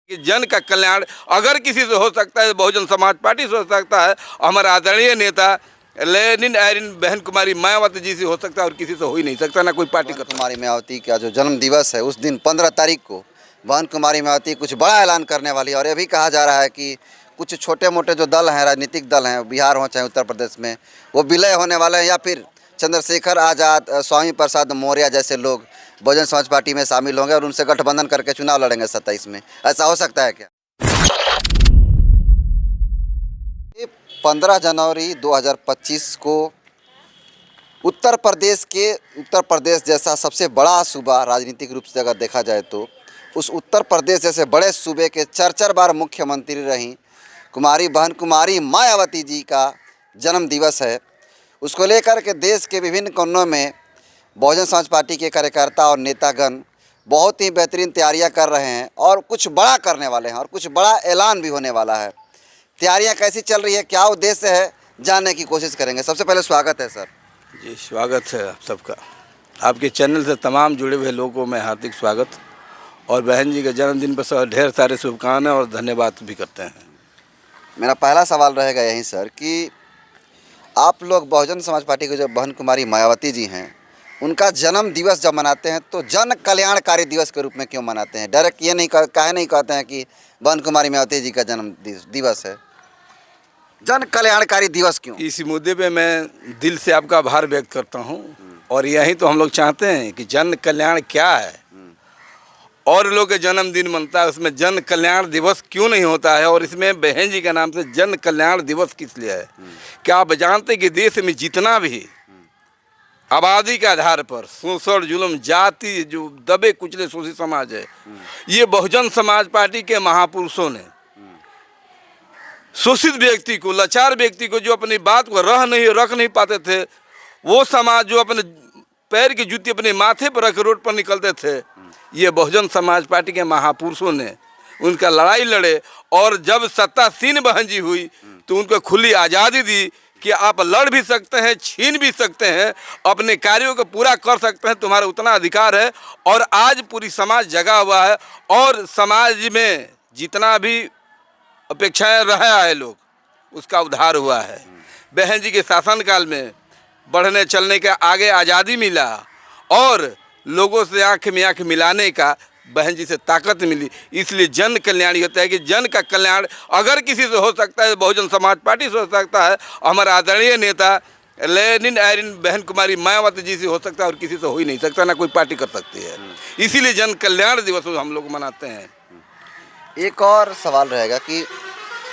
कि जन का कल्याण अगर किसी से हो सकता है, बहुजन समाज पार्टी से हो सकता है, हमारा आदरणीय नेता लेनिन आयरन बहन कुमारी मायावती जी से हो सकता है, और किसी से हो ही नहीं सकता, ना कोई पार्टी बहन करता। कुमारी मायावती का जो जन्म दिवस है उस दिन 15 तारीख को बहन कुमारी मायावती कुछ बड़ा ऐलान करने वाली है। और ये भी कहा जा रहा है कि कुछ छोटे मोटे जो दल हैं, राजनीतिक दल हैं, बिहार हो चाहे उत्तर प्रदेश में, वो विलय होने वाले हैं, या फिर चंद्रशेखर आज़ाद, स्वामी प्रसाद मौर्य जैसे लोग बहुजन समाज पार्टी में शामिल होंगे और उनसे गठबंधन करके चुनाव लड़ेंगे 27 में। ऐसा हो सकता है क्या? 15 जनवरी 2025 को उत्तर प्रदेश जैसा सबसे बड़ा सूबा, राजनीतिक रूप से अगर देखा जाए तो उस उत्तर प्रदेश जैसे बड़े सूबे के 4 बार मुख्यमंत्री रहीं बहन कुमारी मायावती जी का जन्म दिवस है। उसको लेकर के देश के विभिन्न कोनों में बहुजन समाज पार्टी के कार्यकर्ता और नेतागण बहुत ही बेहतरीन तैयारियां कर रहे हैं और कुछ बड़ा करने वाले हैं और कुछ बड़ा ऐलान भी होने वाला है। तैयारियां कैसी चल रही है, क्या उद्देश्य है, जानने की कोशिश करेंगे। सबसे पहले स्वागत है सर। जी, स्वागत है आप सबका। आपके चैनल से तमाम जुड़े हुए लोगों में हार्दिक स्वागत, और बहन जी के जन्मदिन पर ढेर सारे शुभकामनाएं और धन्यवाद भी करते हैं। मेरा पहला सवाल रहेगा यही सर कि आप लोग बहुजन समाज पार्टी के जो बहन कुमारी मायावती जी हैं, उनका जन्म दिवस जब मनाते हैं तो जन कल्याणकारी दिवस के रूप में क्यों मनाते हैं? डायरेक्ट ये नहीं काहे नहीं कहते हैं कि बहन कुमारी मायावती जी का जन्म दिवस है, जन कल्याणकारी दिवस क्यों? इस मुद्दे पे मैं दिल से आपका आभार व्यक्त करता हूँ, और यही तो हम लोग चाहते हैं कि जन कल्याण क्या है, और लोग के जन्मदिन मनता है, उसमें जन कल्याण दिवस क्यों नहीं होता है, और इसमें बहन जी का नाम से जन कल्याण दिवस किस लिए है? क्या आप जानते हैं कि देश में जितना भी आबादी के आधार पर शोषण, जुल्म, जाति, जो दबे कुचले शोषित समाज है, ये बहुजन समाज पार्टी के महापुरुषों ने शोषित व्यक्ति को, लाचार व्यक्ति को, जो अपनी बात को रख नहीं पाते थे, वो समाज जो अपने पैर की जूती अपने माथे पर रख रोड पर निकलते थे, ये बहुजन समाज पार्टी के महापुरुषों ने उनका लड़ाई लड़े, और जब सत्तासीन बहन जी हुई तो उनको खुली आज़ादी दी कि आप लड़ भी सकते हैं, छीन भी सकते हैं, अपने कार्यों को पूरा कर सकते हैं, तुम्हारा उतना अधिकार है। और आज पूरी समाज जगा हुआ है, और समाज में जितना भी अपेक्षाएं रहे आए लोग, उसका उद्धार हुआ है। बहन जी के शासनकाल में बढ़ने चलने का आगे आज़ादी मिला, और लोगों से आंख में आंख मिलाने का बहन जी से ताकत मिली। इसलिए जन कल्याण होता है कि जन का कल्याण अगर किसी से हो सकता है, बहुजन समाज पार्टी से हो सकता है, हमारा आदरणीय नेता लेनिन आयरन बहन कुमारी मायावती जी से हो सकता है, और किसी से हो ही नहीं सकता, ना कोई पार्टी कर सकती है। इसीलिए जन कल्याण दिवस हम लोग मनाते हैं। एक और सवाल रहेगा कि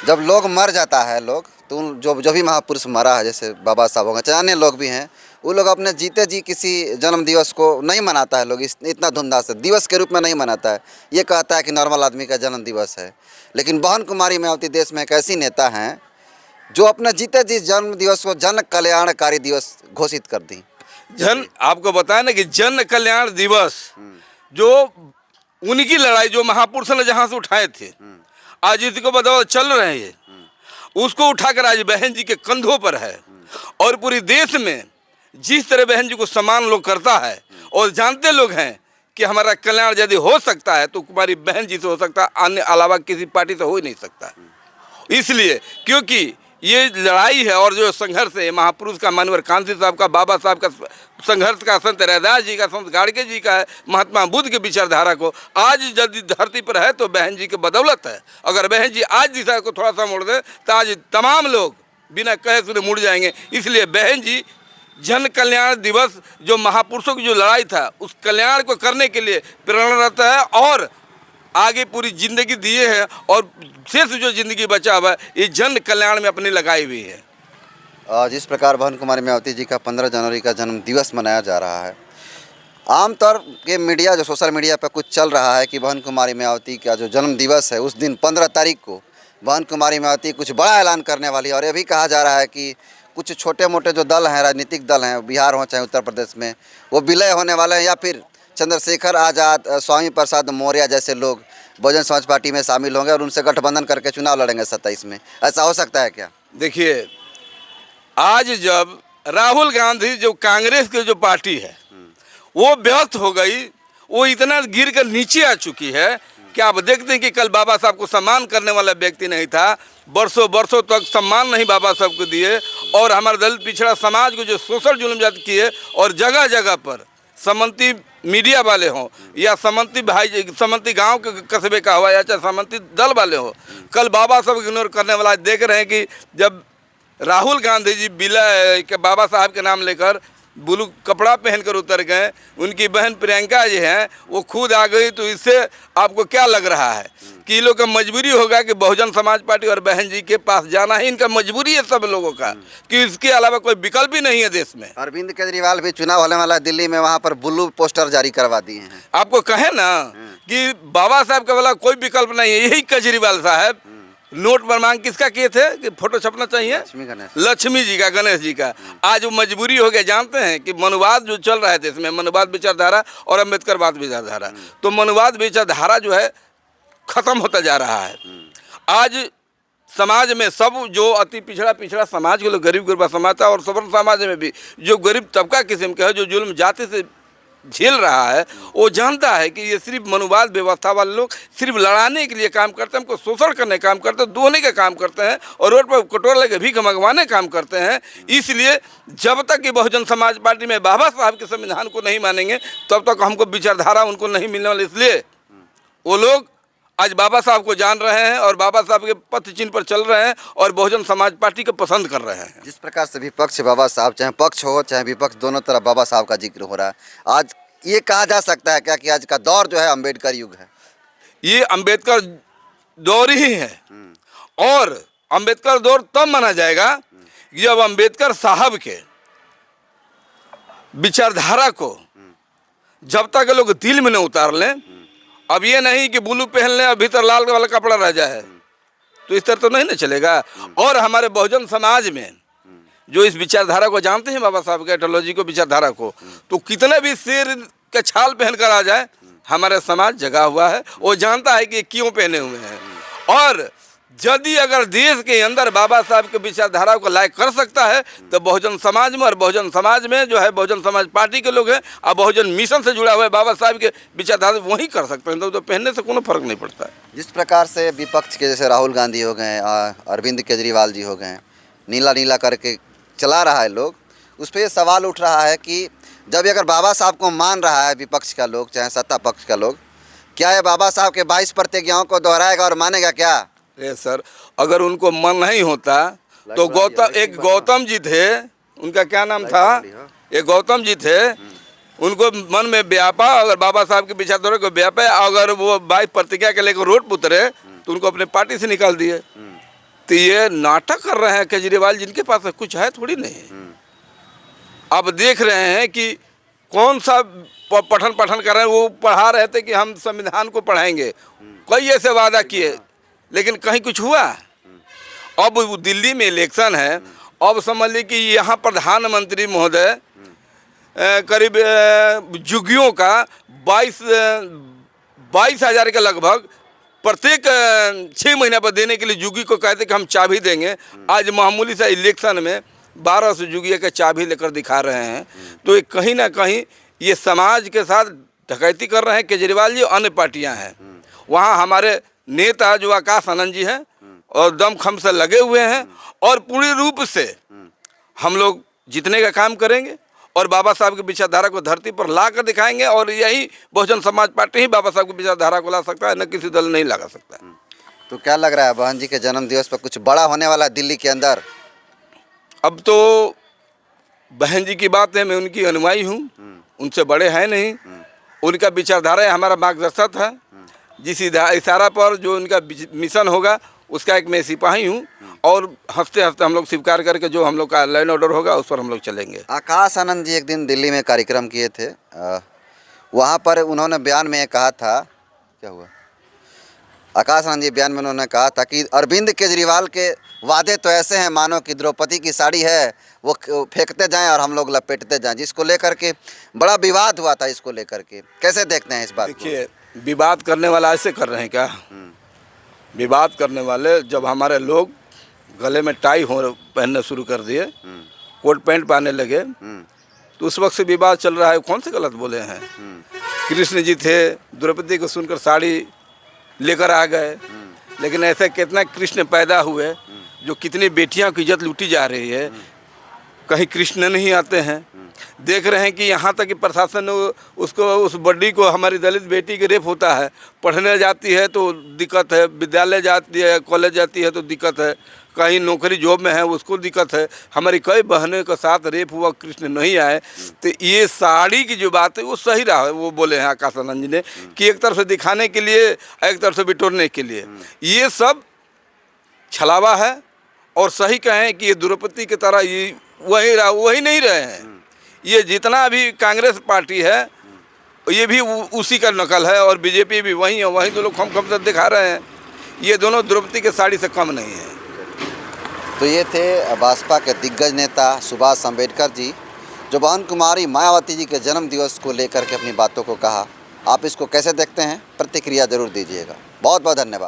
जब लोग मर जाता है, लोग तो जो भी महापुरुष मरा है, जैसे बाबा साहब होंगे, चाहे अन्य लोग भी हैं, वो लोग अपने जीते जी किसी जन्म दिवस को नहीं मनाता है। लोग इतना धूमधाम से दिवस के रूप में नहीं मनाता है, ये कहता है कि नॉर्मल आदमी का जन्म दिवस है। लेकिन बहन कुमारी मायावती देश में एक ऐसी नेता हैं जो अपने जीते जी जन्म दिवस को जन कल्याणकारी दिवस घोषित कर दी। आपको बताया ना कि जन कल्याण दिवस, जो उनकी लड़ाई जो महापुरुषों ने जहाँ से उठाए थे, आज इसको बदौलत चल रहे हैं, उसको उठाकर आज बहन जी के कंधों पर है। और पूरी देश में जिस तरह बहन जी को सम्मान लोग करता है, और जानते लोग हैं कि हमारा कल्याण यदि हो सकता है तो कुमारी बहन जी से हो सकता है, अन्य अलावा किसी पार्टी से हो ही नहीं सकता। इसलिए क्योंकि ये लड़ाई है और जो संघर्ष है, महापुरुष का, मानवर कांति साहब का, बाबा साहब का संघर्ष का, संत रैदास जी का, संत गाड़गे जी का है, महात्मा बुद्ध के विचारधारा को आज यदि धरती पर है तो बहन जी की बदौलत है। अगर बहन जी आज दिशा को थोड़ा सा मोड़ दे तो आज तमाम लोग बिना कहे सुने मुड़ जाएंगे। इसलिए बहन जी जन कल्याण दिवस, जो महापुरुषों की जो लड़ाई था, उस कल्याण को करने के लिए प्रेरणारत है, और आगे पूरी जिंदगी दिए हैं, और शेष जो जिंदगी बचा हुआ है ये जन कल्याण में अपनी लगाई हुई है। जिस प्रकार बहन कुमारी मायावती जी का 15 जनवरी का जन्म दिवस मनाया जा रहा है, आमतौर के मीडिया, जो सोशल मीडिया पर कुछ चल रहा है कि बहन कुमारी मायावती का जो जन्म दिवस है उस दिन 15 तारीख को बहन कुमारी मायावती कुछ बड़ा ऐलान करने वाली है। और ये भी कहा जा रहा है कि कुछ छोटे मोटे जो दल हैं, राजनीतिक दल हैं, बिहार हो चाहे उत्तर प्रदेश में, वो विलय होने वाले हैं, या फिर चंद्रशेखर आज़ाद, स्वामी प्रसाद मौर्य जैसे लोग बहुजन समाज पार्टी में शामिल होंगे और उनसे गठबंधन करके चुनाव लड़ेंगे 27 में। ऐसा हो सकता है क्या? देखिए, आज जब राहुल गांधी जो कांग्रेस की जो पार्टी है वो व्यस्त हो गई, वो इतना गिर कर नीचे आ चुकी है क्या आप देखते हैं कि कल बाबा साहब को सम्मान करने वाला व्यक्ति नहीं था, बरसों बरसों तक सम्मान नहीं बाबा साहब को दिए, और हमारे दलित पिछड़ा समाज को जो शोषण जुल्म जात किए, और जगह जगह पर समंती मीडिया वाले हों या समंती भाई समंती गांव के कस्बे का हुआ या चाहे समंती दल वाले हों, कल बाबा साहब को इग्नोर करने वाला देख रहे हैं कि जब राहुल गांधी जी बिला के बाबा साहब के नाम लेकर ब्लू कपड़ा पहनकर उतर गए, उनकी बहन प्रियंका जी हैं वो खुद आ गई, तो इससे आपको क्या लग रहा है कि इन लोग का मजबूरी होगा कि बहुजन समाज पार्टी और बहन जी के पास जाना ही इनका मजबूरी है सब लोगों का, कि इसके अलावा कोई विकल्प ही नहीं है देश में। अरविंद केजरीवाल भी चुनाव होने वाला है दिल्ली में, वहाँ पर ब्लू पोस्टर जारी करवा दिए हैं। आपको कहे ना कि बाबा साहब का वाला कोई विकल्प नहीं है, यही केजरीवाल साहब नोट पर मांग किसका किए थे कि फोटो छपना चाहिए, लक्ष्मी जी का, गणेश जी का। आज वो मजबूरी हो गया, जानते हैं कि मनुवाद जो चल रहा है देश में, मनुवाद विचारधारा और अम्बेडकरवाद विचारधारा, तो मनुवाद विचारधारा जो है खत्म होता जा रहा है। आज समाज में सब जो अति पिछड़ा समाज के लोग, गरीब गुरबा समाज था, और सवर्ण समाज में भी जो गरीब तबका किस्म का है, जो जुल्म जाति से झेल रहा है, वो जानता है कि ये सिर्फ मनुवाद व्यवस्था वाले लोग सिर्फ लड़ाने के लिए काम करते हैं, हमको शोषण करने काम करते हैं, दोहने का काम करते हैं, और रोड पर कटोरा लेकर भीख मंगवाने काम करते हैं। इसलिए जब तक कि बहुजन समाज पार्टी में बाबा साहब के संविधान को नहीं मानेंगे, तब तक हमको विचारधारा उनको नहीं मिलने वाली। इसलिए वो लोग आज बाबा साहब को जान रहे हैं और बाबा साहब के पथ चिन्ह पर चल रहे हैं और बहुजन समाज पार्टी को पसंद कर रहे हैं। जिस प्रकार से विपक्ष बाबा साहब, चाहे पक्ष हो चाहे विपक्ष, दोनों तरफ बाबा साहब का जिक्र हो रहा है, आज ये कहा जा सकता है क्या कि आज का दौर जो है अम्बेडकर युग है? ये अम्बेडकर दौर ही है, और अम्बेडकर दौर तब माना जाएगा जब अम्बेडकर साहब के विचारधारा को जब तक लोग दिल में न उतार लें, अब ये नहीं कि ब्लू पहन लें और भीतर लाल वाला कपड़ा रह जाए, तो इस तरह तो नहीं ना चलेगा। और हमारे बहुजन समाज में जो इस विचारधारा को जानते हैं, बाबा साहब के आइडियोलॉजी को, विचारधारा को, तो कितने भी शेर के छाल पहन कर आ जाए, हमारे समाज जगा हुआ है, वो जानता है कि क्यों पहने हुए हैं। और यदि अगर देश के अंदर बाबा साहब के विचारधारा को लायक कर सकता है, तो बहुजन समाज में, और बहुजन समाज में जो है बहुजन समाज पार्टी के लोग हैं और बहुजन मिशन से जुड़ा हुआ है बाबा साहब के विचारधारा, वही कर सकते हैं, तो पहनने से कोनो फर्क नहीं पड़ता है। जिस प्रकार से विपक्ष के जैसे राहुल गांधी हो गए, अरविंद केजरीवाल जी हो गए, नीला नीला करके चला रहा है लोग, उस पर ये सवाल उठ रहा है कि जब अगर बाबा साहब को मान रहा है विपक्ष का लोग चाहे सत्ता पक्ष का लोग, क्या ये बाबा साहब के 22 प्रतिज्ञाओं को दोहराएगा और मानेगा क्या? अरे सर, अगर उनको मन नहीं होता तो गौतम जी थे, उनका क्या नाम था, एक गौतम जी थे, उनको मन में व्यापा, अगर बाबा साहब के विचारधारा को व्यापा, अगर वो 22 प्रतिज्ञा के लेकर रोड पर उतरे तो उनको अपने पार्टी से निकाल दिए। तो ये नाटक कर रहे हैं केजरीवाल, जिनके पास कुछ है थोड़ी नहीं। अब देख रहे हैं कि कौन सा पठन कर रहे हैं, वो पढ़ा रहे थे कि हम संविधान को पढ़ाएंगे, कई ऐसे वादा किए, लेकिन कहीं कुछ हुआ। अब दिल्ली में इलेक्शन है, अब समझ लीजिए कि यहाँ प्रधानमंत्री महोदय करीब जुगियों का 22,000 के लगभग प्रत्येक 6 महीने पर देने के लिए जुगी को कहते कि हम चाबी देंगे। आज मामूली सा इलेक्शन में 1200 जुगिया के चाबी लेकर दिखा रहे हैं, तो कहीं ना कहीं ये समाज के साथ डकैती कर रहे हैं केजरीवाल जी। अन्य पार्टियां हैं, वहाँ हमारे नेता जो आकाश आनंद जी हैं और दमखम से लगे हुए हैं, और पूरी रूप से हम लोग जीतने का काम करेंगे और बाबा साहब की विचारधारा को धरती पर ला कर दिखाएंगे, और यही बहुजन समाज पार्टी ही बाबा साहब की विचारधारा को ला सकता है, न किसी दल नहीं लगा सकता है। तो क्या लग रहा है बहन जी के जन्म दिवस पर कुछ बड़ा होने वाला है दिल्ली के अंदर? अब तो बहन जी की बात है, मैं उनकी अनुयायी हूँ, उनसे बड़े हैं नहीं, उनका विचारधारा हमारा मार्गदर्शक है, जिस इशारा पर जो उनका मिशन होगा उसका एक मैं सिपाही हूँ, और हफ्ते हफ्ते हम लोग स्वीकार करके जो हम लोग का लाइन ऑर्डर होगा उस पर हम लोग चलेंगे। आकाश आनंद जी एक दिन दिल्ली में कार्यक्रम किए थे, वहाँ पर उन्होंने बयान में कहा था, क्या हुआ, आकाश आनंद जी बयान में उन्होंने कहा था कि अरविंद केजरीवाल के वादे तो ऐसे हैं मानो कि द्रौपदी की साड़ी है, वो फेंकते जाएं और हम लोग लपेटते जाएं, जिसको लेकर के बड़ा विवाद हुआ था। इसको लेकर के कैसे देखते हैं इस बात को? देखिए, विवाद करने वाला ऐसे कर रहे हैं क्या? विवाद करने वाले जब हमारे लोग गले में टाई पहनने शुरू कर दिए, कोट पैंट पहनने लगे, तो उस वक्त से विवाद चल रहा है। कौन से गलत बोले हैं? कृष्ण जी थे, द्रौपदी को सुनकर साड़ी लेकर आ गए। लेकिन ऐसे कितना कृष्ण पैदा हुए जो कितनी बेटियां की इज्जत लूटी जा रही है, कहीं कृष्ण नहीं आते हैं। देख रहे हैं कि यहाँ तक कि प्रशासन उसको, उस बड्डी को, हमारी दलित बेटी के रेप होता है, पढ़ने जाती है तो दिक्कत है, विद्यालय जाती है, कॉलेज जाती है तो दिक्कत है, कहीं नौकरी जॉब में है उसको दिक्कत है। हमारी कई बहनों के साथ रेप हुआ, कृष्ण नहीं आए। तो ये साड़ी की जो बात है वो सही रहा है, वो बोले हैं आकाशानंद जी ने कि एक तरफ से दिखाने के लिए, एक तरफ से बिटोरने के लिए, ये सब छलावा है। और सही कहें कि ये द्रौपदी की तरह ये वही नहीं रहे हैं। ये जितना भी कांग्रेस पार्टी है ये भी उसी का नकल है, और बीजेपी भी वही है, वही तो लोग खम से दिखा रहे हैं। ये दोनों द्रौपदी के साड़ी से कम नहीं है। तो ये थे भाजपा के दिग्गज नेता सुभाष अम्बेडकर जी, जो बहन कुमारी मायावती जी के जन्म दिवस को लेकर के अपनी बातों को कहा। आप इसको कैसे देखते हैं, प्रतिक्रिया जरूर दीजिएगा। बहुत बहुत धन्यवाद।